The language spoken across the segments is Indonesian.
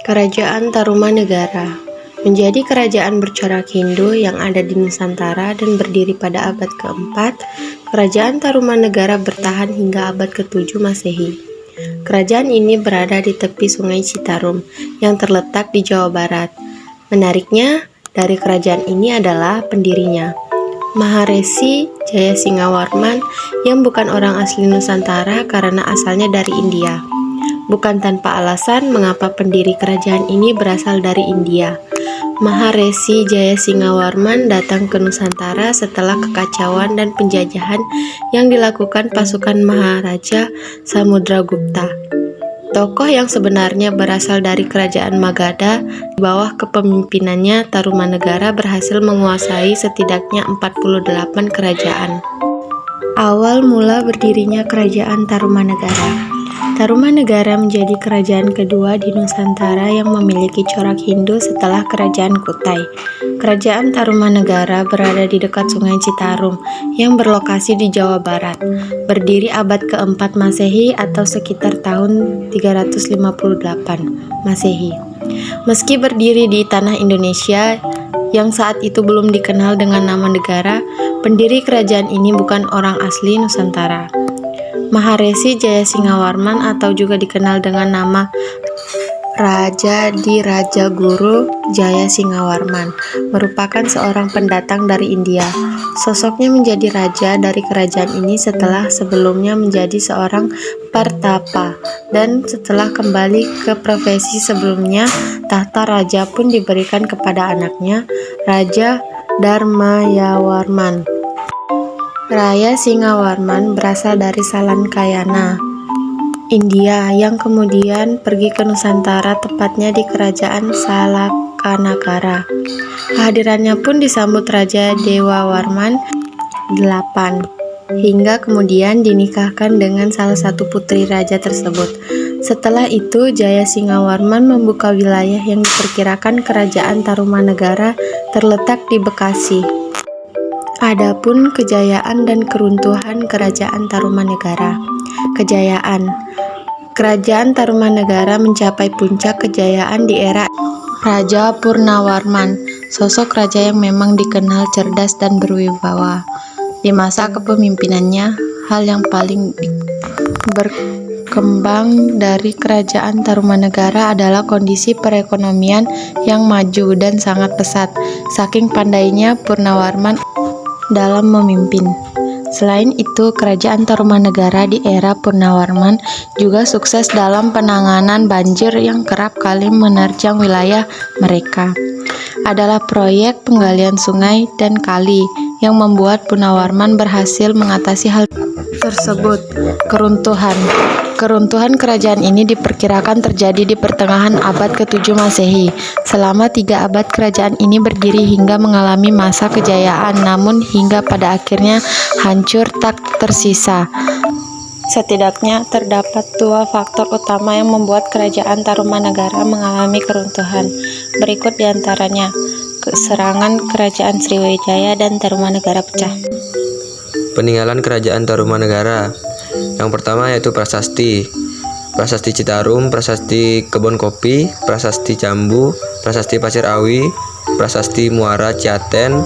Kerajaan Tarumanegara menjadi kerajaan bercorak Hindu yang ada di Nusantara dan berdiri pada abad keempat. Kerajaan Tarumanegara bertahan hingga abad ke-7 Masehi. Kerajaan ini berada di tepi Sungai Citarum yang terletak di Jawa Barat. Menariknya, dari kerajaan ini adalah pendirinya, Maharesi Jayasingawarman, yang bukan orang asli Nusantara karena asalnya dari India. Bukan tanpa alasan mengapa pendiri kerajaan ini berasal dari India. Maharesi Jayasingawarman datang ke Nusantara setelah kekacauan dan penjajahan yang dilakukan pasukan Maharaja Samudragupta. Tokoh yang sebenarnya berasal dari kerajaan Magadha, di bawah kepemimpinannya Tarumanegara berhasil menguasai setidaknya 48 kerajaan. Awal mula berdirinya kerajaan Tarumanegara. Tarumanegara menjadi kerajaan kedua di Nusantara yang memiliki corak Hindu setelah kerajaan Kutai. Kerajaan Tarumanegara berada di dekat Sungai Citarum yang berlokasi di Jawa Barat. Berdiri abad keempat Masehi atau sekitar tahun 358 Masehi. Meski berdiri di tanah Indonesia yang saat itu belum dikenal dengan nama negara, pendiri kerajaan ini bukan orang asli Nusantara. Maharesi Jayasingawarman atau juga dikenal dengan nama Raja di Rajaguru Jayasingawarman merupakan seorang pendatang dari India. Sosoknya menjadi raja dari kerajaan ini setelah sebelumnya menjadi seorang pertapa, dan setelah kembali ke profesi sebelumnya, tahta raja pun diberikan kepada anaknya, Raja Dharmayawarman. Raya Singawarman berasal dari Salankayana, India, yang kemudian pergi ke Nusantara, tepatnya di kerajaan Salakanagara. Kehadirannya pun disambut Raja Dewawarman VIII, hingga kemudian dinikahkan dengan salah satu putri raja tersebut. Setelah itu, Jayasingawarman membuka wilayah yang diperkirakan kerajaan Tarumanegara terletak di Bekasi. Adapun kejayaan dan keruntuhan kerajaan Tarumanegara. Kejayaan. Kerajaan Tarumanegara mencapai puncak kejayaan di era Raja Purnawarman, sosok raja yang memang dikenal cerdas dan berwibawa. Di masa kepemimpinannya, hal yang paling berkembang dari kerajaan Tarumanegara adalah kondisi perekonomian yang maju dan sangat pesat, saking pandainya Purnawarman dalam memimpin. Selain itu, kerajaan Tarumanegara di era Purnawarman juga sukses dalam penanganan banjir yang kerap kali menerjang wilayah mereka. Adalah proyek penggalian sungai dan kali yang membuat Purnawarman berhasil mengatasi hal tersebut. Keruntuhan kerajaan ini diperkirakan terjadi di pertengahan abad ke-7 Masehi. Selama 3 abad kerajaan ini berdiri hingga mengalami masa kejayaan, namun hingga pada akhirnya hancur tak tersisa. Setidaknya terdapat 2 faktor utama yang membuat kerajaan Tarumanegara mengalami keruntuhan. Berikut diantaranya: serangan kerajaan Sriwijaya dan Tarumanegara pecah. Peninggalan kerajaan Tarumanegara. Yang pertama yaitu prasasti. Prasasti Citarum, prasasti Kebon Kopi, prasasti Jambu, prasasti Pasir Awi, prasasti Muara Ciaten,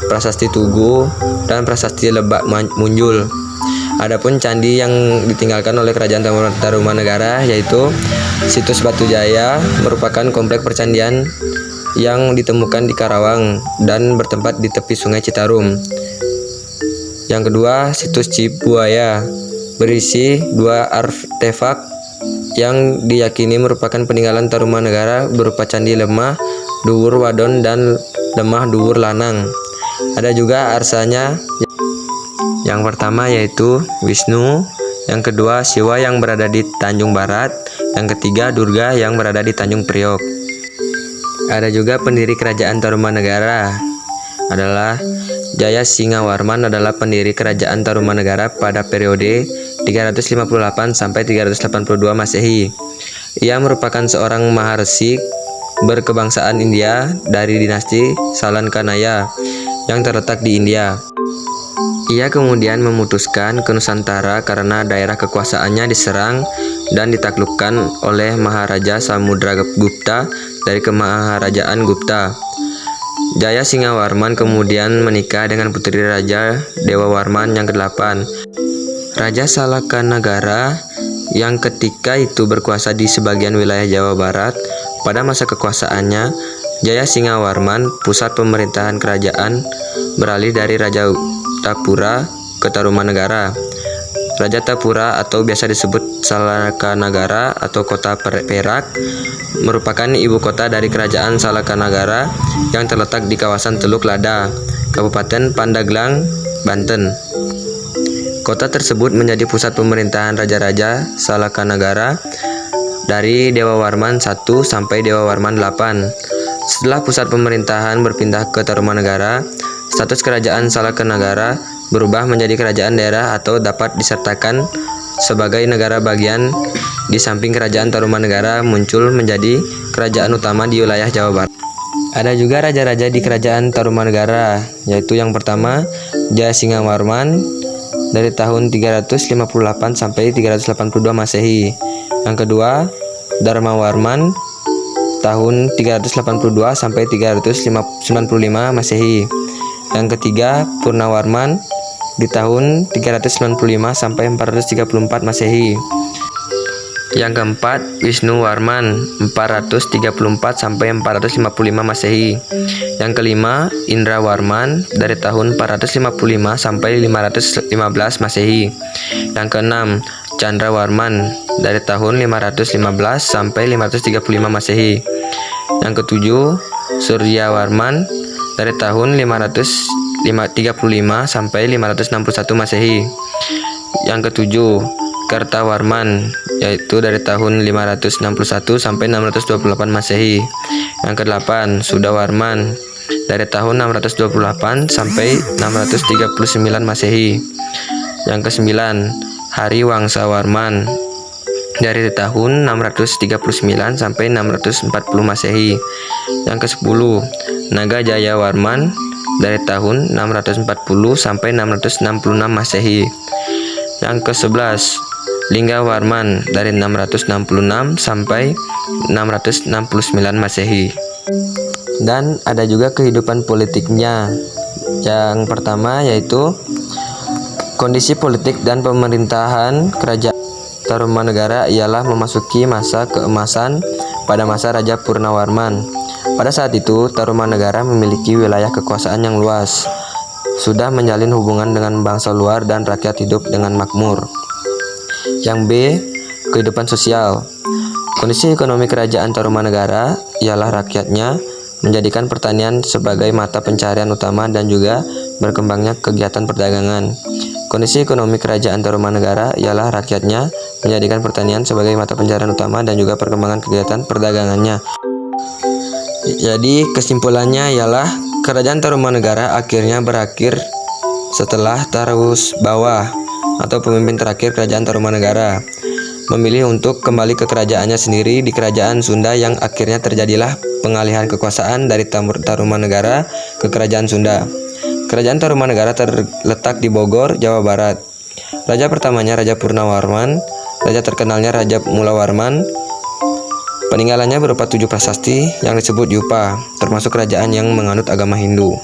prasasti Tugu, dan prasasti Lebak Munjul. Adapun candi yang ditinggalkan oleh kerajaan Tarumanegara yaitu Situs Batu Jaya, merupakan komplek percandian yang ditemukan di Karawang dan bertempat di tepi Sungai Citarum. Yang kedua, Situs Cibuaya, berisi 2 artefak yang diyakini merupakan peninggalan Tarumanegara berupa Candi Lemah Duwur Wadon dan Lemah Duwur Lanang. Ada juga arsanya. Yang pertama yaitu Wisnu, yang kedua Siwa yang berada di Tanjung Barat, yang ketiga Durga yang berada di Tanjung Priok. Ada juga pendiri kerajaan Tarumanegara adalah Jayasingawarman, adalah pendiri kerajaan Tarumanegara pada periode 358 sampai 382 Masehi. Ia merupakan seorang maharsi berkebangsaan India dari dinasti Salankanaya yang terletak di India. Ia kemudian memutuskan ke Nusantara karena daerah kekuasaannya diserang dan ditaklukkan oleh Maharaja Samudragupta dari Kemaharajaan Gupta. Jaya Singawarman kemudian menikah dengan putri Raja Dewawarman yang ke-8, Raja Salakanagara, yang ketika itu berkuasa di sebagian wilayah Jawa Barat. Pada masa kekuasaannya, Jaya Singawarman, pusat pemerintahan kerajaan, beralih dari Raja Tapura ke Tarumanegara. Raja Tapura atau biasa disebut Salakanagara atau Kota Perak merupakan ibu kota dari Kerajaan Salakanagara yang terletak di kawasan Teluk Lada, Kabupaten Pandeglang, Banten. Kota tersebut menjadi pusat pemerintahan Raja-Raja Salakanagara dari Dewawarman I sampai Dewawarman VIII. Setelah pusat pemerintahan berpindah ke Tarumanegara, status Kerajaan Salakanagara berubah menjadi kerajaan daerah atau dapat disertakan sebagai negara bagian. Di samping Kerajaan Tarumanegara muncul menjadi kerajaan utama di wilayah Jawa Barat. Ada juga raja-raja di Kerajaan Tarumanegara, yaitu yang pertama Jaya Singawarman dari tahun 358 sampai 382 Masehi. Yang kedua Dharmawarman tahun 382 sampai 395 Masehi. Yang ketiga Purnawarman di tahun 395 sampai 434 Masehi. Yang keempat Wisnuwarman 434 sampai 455 Masehi. Yang kelima Indrawarman dari tahun 455 sampai 515 Masehi. Yang keenam Chandrawarman dari tahun 515 sampai 535 Masehi. Yang ketujuh Suryawarman dari tahun 535 sampai 561 Masehi. Yang ketujuh Kartawarman yaitu dari tahun 561 sampai 628 Masehi. Yang kedelapan Sudawarman dari tahun 628 sampai 639 Masehi. Yang kesembilan Hariwangsawarman dari tahun 639 sampai 640 Masehi. Yang ke-10 Nagajayawarman dari tahun 640 sampai 666 Masehi. Yang ke-11 Linggawarman dari 666 sampai 669 Masehi. Dan ada juga kehidupan politiknya. Yang pertama yaitu kondisi politik dan pemerintahan Kerajaan Tarumanegara ialah memasuki masa keemasan pada masa Raja Purnawarman. Pada saat itu, Tarumanegara memiliki wilayah kekuasaan yang luas, sudah menjalin hubungan dengan bangsa luar dan rakyat hidup dengan makmur. Yang B. Kehidupan sosial. Kondisi ekonomi Kerajaan Tarumanegara ialah rakyatnya menjadikan pertanian sebagai mata pencarian utama dan juga berkembangnya kegiatan perdagangan. Kondisi ekonomi Kerajaan Tarumanegara ialah rakyatnya menjadikan pertanian sebagai mata pencarian utama dan juga perkembangan kegiatan perdagangannya. Jadi kesimpulannya ialah Kerajaan Tarumanegara akhirnya berakhir setelah Tarus Bawah atau pemimpin terakhir Kerajaan Tarumanegara memilih untuk kembali ke kerajaannya sendiri di Kerajaan Sunda, yang akhirnya terjadilah pengalihan kekuasaan dari Tarumanegara ke Kerajaan Sunda. Kerajaan Tarumanegara terletak di Bogor, Jawa Barat. Raja pertamanya Raja Purnawarman, raja terkenalnya Raja Mulawarman. Peninggalannya berupa 7 prasasti yang disebut Yupa, termasuk kerajaan yang menganut agama Hindu.